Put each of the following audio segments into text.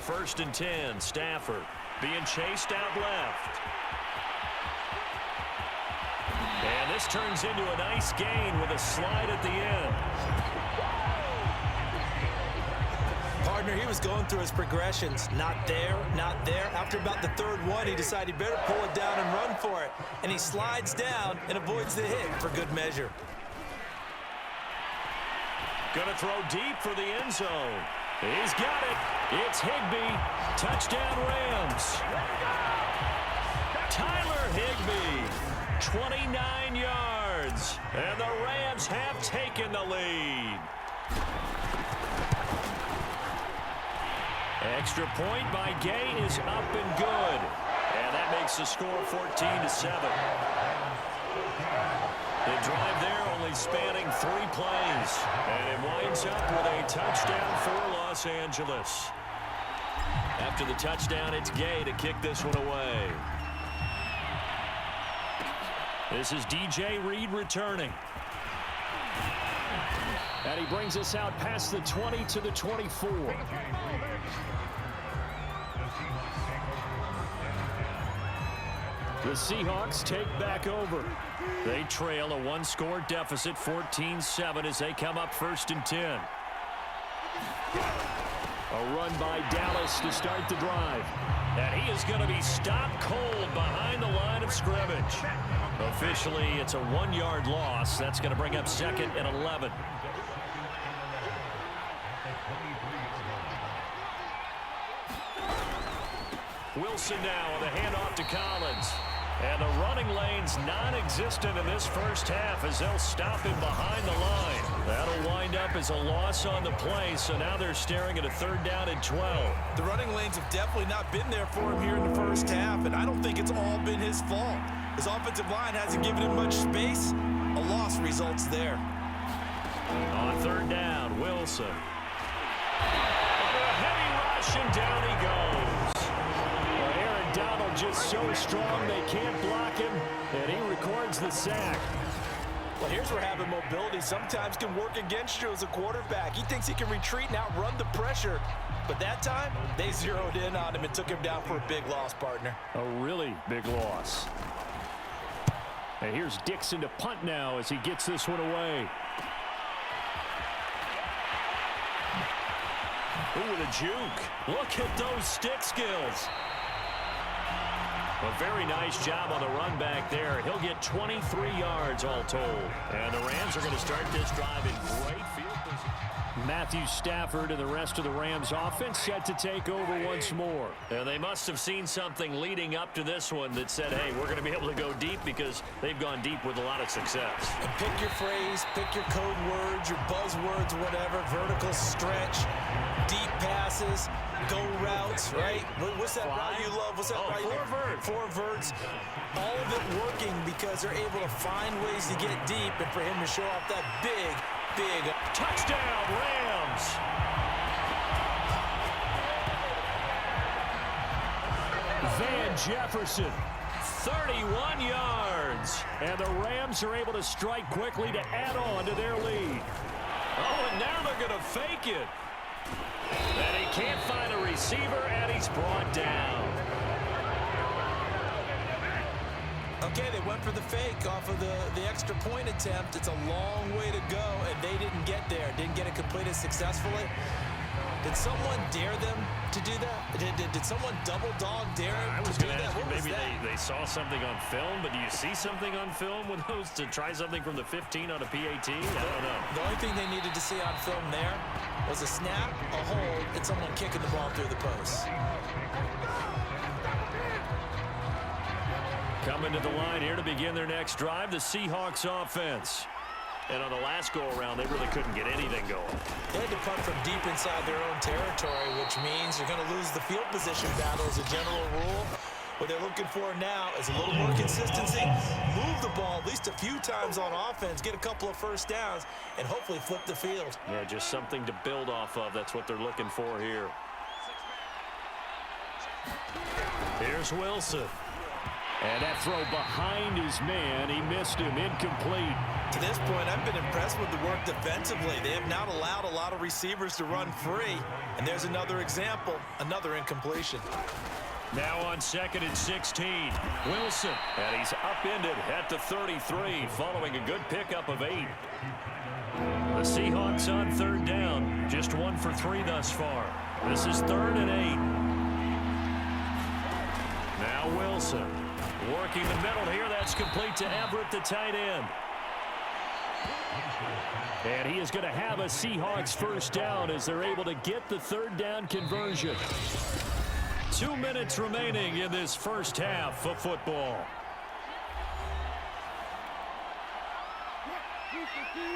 first and 10. Stafford being chased out left. And this turns into a nice gain with a slide at the end. Partner, he was going through his progressions. Not there, not there. After about the third one, he decided he better pull it down and run for it. And he slides down and avoids the hit for good measure. Gonna throw deep for the end zone. He's got it. It's Higbee. Touchdown Rams. Tyler Higbee. 29 yards. And the Rams have taken the lead. Extra point by Gay is up and good. And that makes the score 14-7. The drive there only spanning 3 plays. And it winds up with a touchdown for Los Angeles. After the touchdown, it's Gay to kick this one away. This is DJ Reed returning. And he brings us out past the 20 to the 24. The Seahawks take back over. They trail a 1-score deficit, 14-7, as they come up first and 10. A run by Dallas to start the drive. And he is going to be stopped cold behind the line of scrimmage. Officially, it's a 1-yard loss. That's going to bring up second and 11. Wilson now with a handoff to Collins. And the running lane's non-existent in this first half as they'll stop him behind the line. That'll wind up as a loss on the play, so now they're staring at a 3rd down and 12. The running lanes have definitely not been there for him here in the first half, and I don't think it's all been his fault. His offensive line hasn't given him much space. A loss results there. On 3rd down, Wilson. Under a heavy rush, and down he goes. Donald just so strong they can't block him, and he records the sack. Well, here's where having mobility sometimes can work against you as a quarterback. He thinks he can retreat and outrun the pressure. But that time, they zeroed in on him and took him down for a big loss, partner. A really big loss. And here's Dixon to punt now as he gets this one away. Ooh, with a juke. Look at those stick skills. A very nice job on the run back there. He'll get 23 yards all told. And the Rams are going to start this drive in great field position. Matthew Stafford and the rest of the Rams offense set to take over once more. And they must have seen something leading up to this one that said, hey, we're going to be able to go deep because they've gone deep with a lot of success. And pick your phrase, pick your code words, your buzzwords, whatever, vertical stretch, deep passes, go routes, right? What's that route you love? What's that route? 4 verts. 4 verts. All of it working because they're able to find ways to get deep and for him to show off that big touchdown, Rams. Van Jefferson, 31 yards. And the Rams are able to strike quickly to add on to their lead. Oh, and now they're going to fake it. And he can't find a receiver, and he's brought down. Okay, they went for the fake off of the extra point attempt. It's a long way to go, and they didn't get there. Didn't get it completed successfully. Did someone dare them to do that? Did someone double dog dare them to do that? I was going to ask you, maybe they saw something on film, but do you see something on film with those to try something from the 15 on a PAT? I don't know. The only thing they needed to see on film there was a snap, a hold, and someone kicking the ball through the post. Coming to the line here to begin their next drive, the Seahawks offense. And on the last go-around, they really couldn't get anything going. They had to punt from deep inside their own territory, which means you're going to lose the field position battle as a general rule. What they're looking for now is a little more consistency, move the ball at least a few times on offense, get a couple of first downs, and hopefully flip the field. Yeah, just something to build off of. That's what they're looking for here. Here's Wilson. And that throw behind his man, he missed him, incomplete. To this point, I've been impressed with the work defensively. They have not allowed a lot of receivers to run free. And there's another example, another incompletion. Now on 2nd and 16, Wilson. And he's upended at the 33 following a good pickup of 8. The Seahawks on 3rd down. Just 1 for 3 thus far. This is 3rd and 8. Now Wilson working the middle here. That's complete to Everett, the tight end. And he is going to have a Seahawks first down as they're able to get the 3rd down conversion. 2 minutes remaining in this first half of football.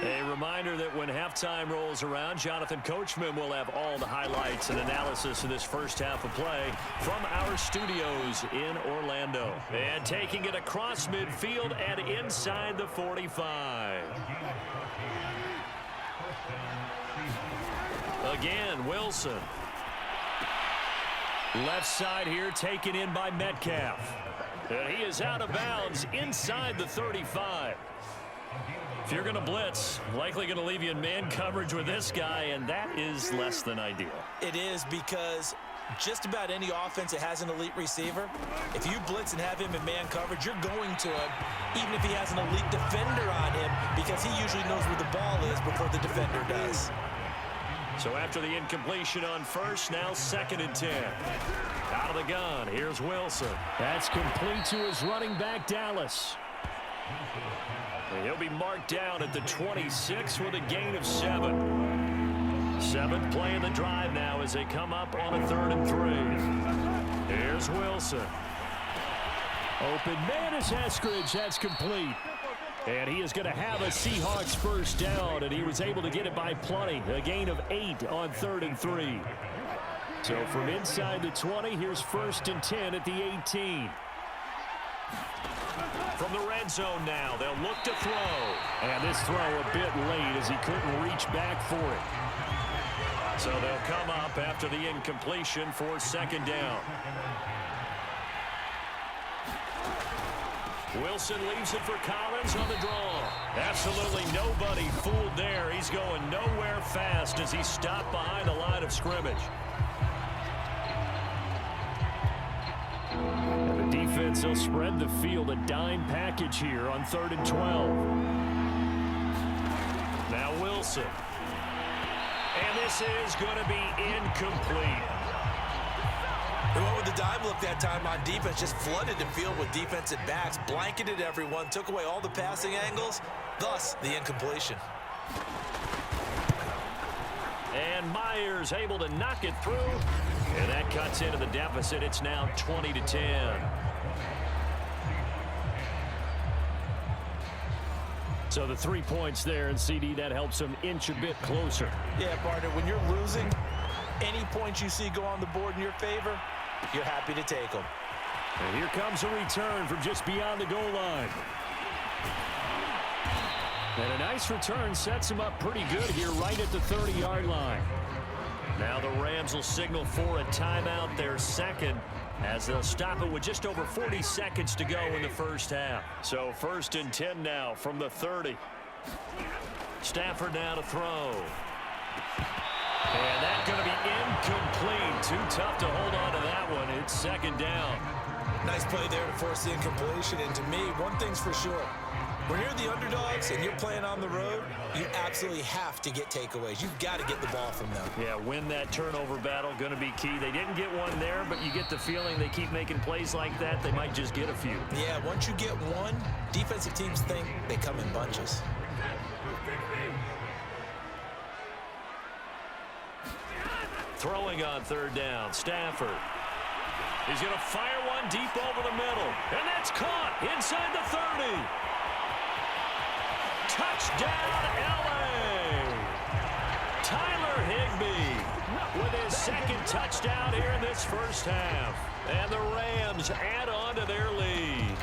A reminder that when halftime rolls around, Jonathan Coachman will have all the highlights and analysis of this first half of play from our studios in Orlando. And taking it across midfield and inside the 45. Again, Wilson. Left side here taken in by Metcalf. And he is out of bounds inside the 35. If you're going to blitz, likely going to leave you in man coverage with this guy, and that is less than ideal. It is, because just about any offense that has an elite receiver, if you blitz and have him in man coverage, you're going to him, even if he has an elite defender on him, because he usually knows where the ball is before the defender does. So after the incompletion on first, now 2nd and 10. Out of the gun, here's Wilson. That's complete to his running back, Dallas. And he'll be marked down at the 26 with a gain of 7. 7th play of the drive now as they come up on a 3rd and 3. Here's Wilson. Open man is Eskridge. That's complete. And he is going to have a Seahawks first down, and he was able to get it by plenty. A gain of 8 on 3rd and 3. So from inside the 20, here's 1st and 10 at the 18. From the red zone now, they'll look to throw. And this throw a bit late as he couldn't reach back for it. So they'll come up after the incompletion for 2nd down. Wilson leaves it for Collins on the draw. Absolutely nobody fooled there. He's going nowhere fast as he stopped behind the line of scrimmage. And the defense will spread the field, a dime package here on 3rd and 12. Now Wilson. And this is going to be incomplete. They went with the dive look that time on defense, just flooded the field with defensive backs, blanketed everyone, took away all the passing angles, thus the incompletion. And Myers able to knock it through, and that cuts into the deficit. It's now 20-10. So the 3 points there, and CD, that helps them inch a bit closer. Yeah, partner, when you're losing, any points you see go on the board in your favor, you're happy to take them. And here comes a return from just beyond the goal line. And a nice return sets him up pretty good here right at the 30-yard line. Now the Rams will signal for a timeout, their 2nd, as they'll stop it with just over 40 seconds to go in the first half. So 1st and 10 now from the 30. Stafford now to throw. And that's going to be incomplete. Too tough to hold on to that one. It's 2nd down. Nice play there to force the incompletion. And to me, one thing's for sure. When you're the underdogs and you're playing on the road, you absolutely have to get takeaways. You've got to get the ball from them. Yeah, win that turnover battle, going to be key. They didn't get one there, but you get the feeling they keep making plays like that, they might just get a few. Yeah, once you get one, defensive teams think they come in bunches. Throwing on 3rd down, Stafford. He's going to fire one deep over the middle. And that's caught inside the 30. Touchdown, L.A. Tyler Higbee with his 2nd touchdown here in this first half. And the Rams add on to their lead.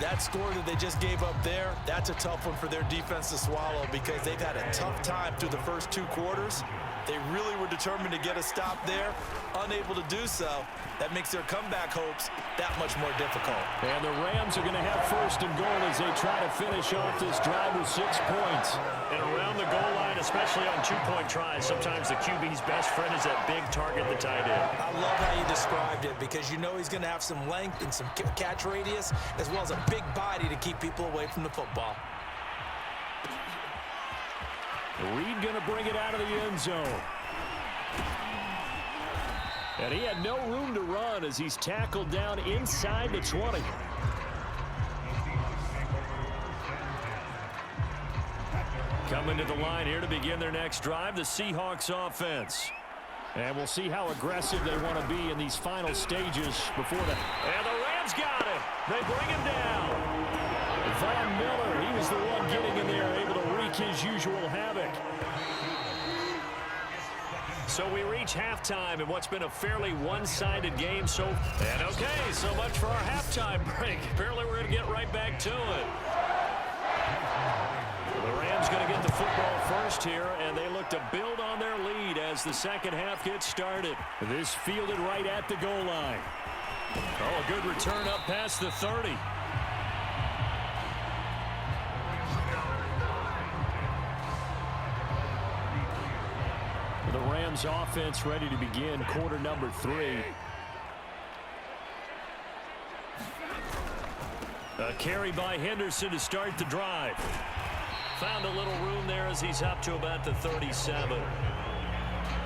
That score that they just gave up there, that's a tough one for their defense to swallow because they've had a tough time through the first 2 quarters. They really were determined to get a stop there, unable to do so. That makes their comeback hopes that much more difficult. And the Rams are going to have first and goal as they try to finish off this drive with 6 points. And around the goal line, especially on 2-point tries, sometimes the QB's best friend is that big target, the tight end. I love how you described it because you know he's going to have some length and some catch radius as well as a big body to keep people away from the football. Reed going to bring it out of the end zone. And he had no room to run as he's tackled down inside the 20. Coming to the line here to begin their next drive, the Seahawks offense. And we'll see how aggressive they want to be in these final stages before the... And the Rams got it. They bring him down. Von Miller, he was the one getting in there, able to wreak his usual havoc. So we reach halftime in what's been a fairly one-sided game. And okay, so much for our halftime break. Apparently we're going to get right back to it. The Rams going to get the football first here, and they look to build on their lead as the second half gets started. This fielded right at the goal line. Oh, a good return up past the 30. The Rams offense ready to begin quarter number 3. A carry by Henderson to start the drive. Found a little room there as he's up to about the 37.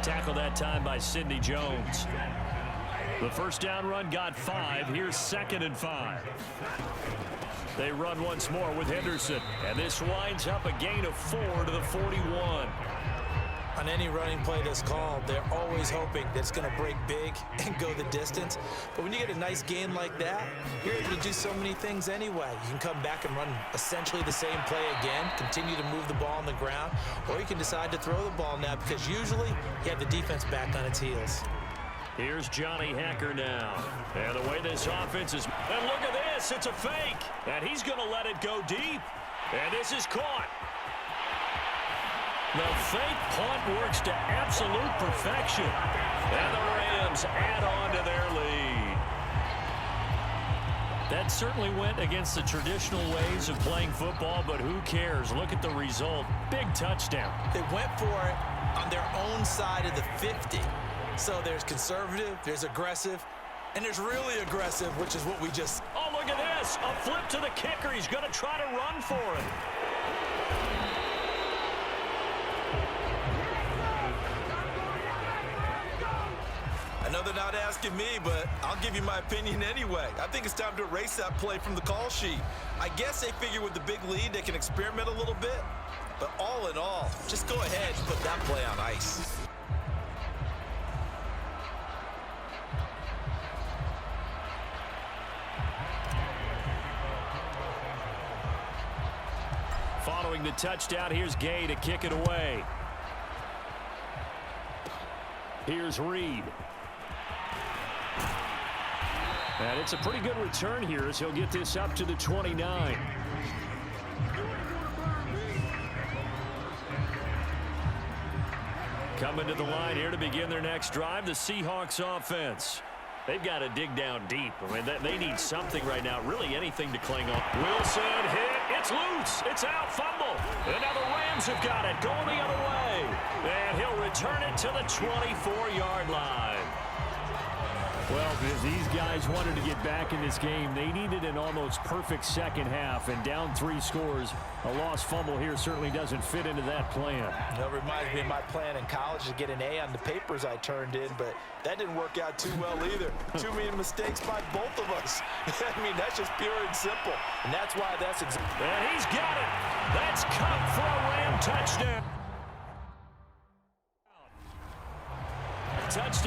Tackle that time by Sidney Jones. The first down run got 5. Here's 2nd and 5. They run once more with Henderson. And this winds up a gain of 4 to the 41. On any running play that's called, they're always hoping that it's going to break big and go the distance. But when you get a nice gain like that, you're able to do so many things anyway. You can come back and run essentially the same play again, continue to move the ball on the ground, or you can decide to throw the ball now because usually you have the defense back on its heels. Here's Johnny Hacker now. And the way this offense is... And look at this, it's a fake. And he's going to let it go deep. And this is caught. The fake punt works to absolute perfection. And the Rams add on to their lead. That certainly went against the traditional ways of playing football, but who cares? Look at the result. Big touchdown. They went for it on their own side of the 50. So there's conservative, there's aggressive, and there's really aggressive, which is what we just... Oh, look at this. A flip to the kicker. He's going to try to run for it. I know they're not asking me, but I'll give you my opinion anyway. I think it's time to erase that play from the call sheet. I guess they figure with the big lead they can experiment a little bit. But all in all, just go ahead and put that play on ice. Following the touchdown, here's Gay to kick it away. Here's Reed. And it's a pretty good return here as he'll get this up to the 29. Coming to the line here to begin their next drive, the Seahawks offense. They've got to dig down deep. I mean, they need something right now, really anything to cling on. Wilson hit. It's loose. It's out. Fumble. And now the Rams have got it going the other way. And he'll return it to the 24-yard line. Well, if these guys wanted to get back in this game, they needed an almost perfect second half. And down 3 scores, a lost fumble here certainly doesn't fit into that plan. That reminds me of my plan in college to get an A on the papers I turned in, but that didn't work out too well either. Too many mistakes by both of us. I mean, that's just pure and simple. And that's why that's exactly. And he's got it. That's Cup for a Ram touchdown. Touchdown.